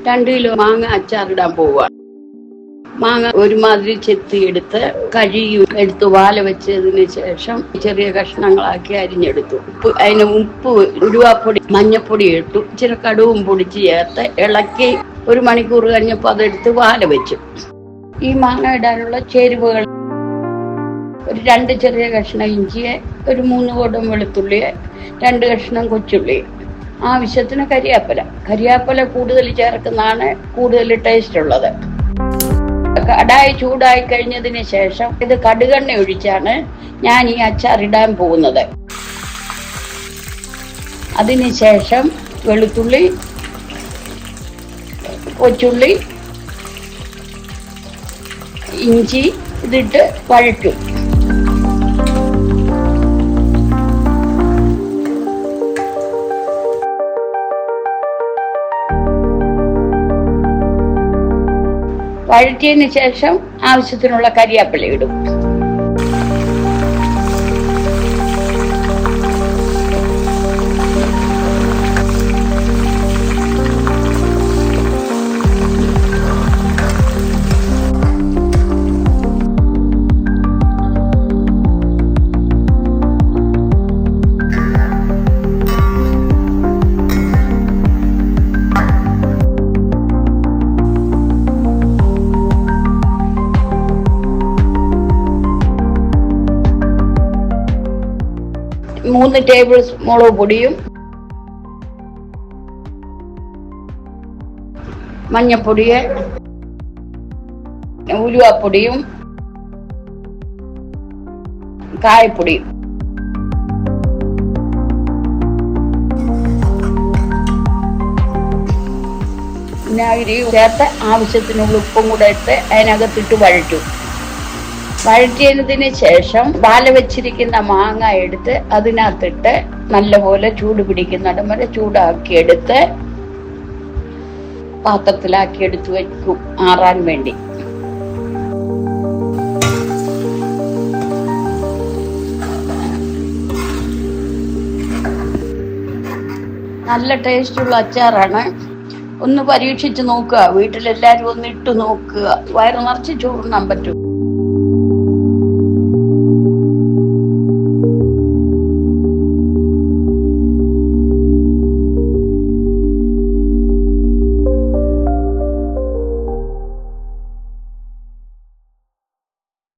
2 kilo മാങ്ങ അച്ചാറിടാൻ പോവുക. മാങ്ങ ഒരുമാതിരി ചെത്തിയെടുത്ത് കഴുകി എടുത്ത് വാല വെച്ചതിന് ശേഷം ചെറിയ കഷ്ണങ്ങളാക്കി അരിഞ്ഞെടുത്തു. ഉപ്പ്, ഉലുവാപ്പൊടി, മഞ്ഞപ്പൊടി ഇട്ടു, ഇച്ചിരി കടുവും പൊടിച്ച് ചേർത്ത് ഇളക്കി 1 മണിക്കൂർ കഴിഞ്ഞപ്പോൾ അതെടുത്ത് വാല വെച്ചു. ഈ മാങ്ങ ഇടാനുള്ള ചേരുവകൾ: ഒരു 2 ചെറിയ കഷ്ണം ഇഞ്ചിയെ, ഒരു 3 കൊടം വെളുത്തുള്ളിയെ, 2 കഷ്ണം കൊച്ചുള്ളി, ആവശ്യത്തിന് കരിയാപ്പല കൂടുതൽ ചേർക്കുന്നതാണ് കൂടുതൽ ടേസ്റ്റ് ഉള്ളത്. കടായി ചൂടായി കഴിഞ്ഞതിന് ശേഷം ഇത് കടുകെണ്ണ ഒഴിച്ചാണ് ഞാൻ ഈ അച്ചാറിടാൻ പോകുന്നത്. അതിനുശേഷം വെളുത്തുള്ളി, കൊച്ചുള്ളി, ഇഞ്ചി ഇതിട്ട് വഴറ്റും. വഴറ്റിയതിന് ശേഷം ആവശ്യത്തിനുള്ള കരിയാപ്പില ഇടും. മൂന്ന് ടേബിൾ സ്പൂൺ മുളക് പൊടിയും മഞ്ഞപ്പൊടിയെ, ഉലുവാപ്പൊടിയും കായപ്പൊടിയും വിനാഗിരിയും ചേർത്ത് ആവശ്യത്തിനുള്ള ഉപ്പും കൂടെ ഇട്ട് അതിനകത്തിട്ട് വഴറ്റും. വഴറ്റിയതിന് ശേഷം വാല വെച്ചിരിക്കുന്ന മാങ്ങ എടുത്ത് അതിനകത്തിട്ട് നല്ലപോലെ ചൂട് പിടിക്കുന്നിടം വരെ ചൂടാക്കിയെടുത്ത് പാത്രത്തിലാക്കിയെടുത്ത് വെക്കും ആറാൻ വേണ്ടി. നല്ല ടേസ്റ്റുള്ള അച്ചാറാണ്. ഒന്ന് പരീക്ഷിച്ച് നോക്കുക. വീട്ടിലെല്ലാവരും ഒന്ന് ഇട്ട് നോക്കുക. വയറ് നിറച്ച് ചോറുണ്ണാൻ പറ്റും.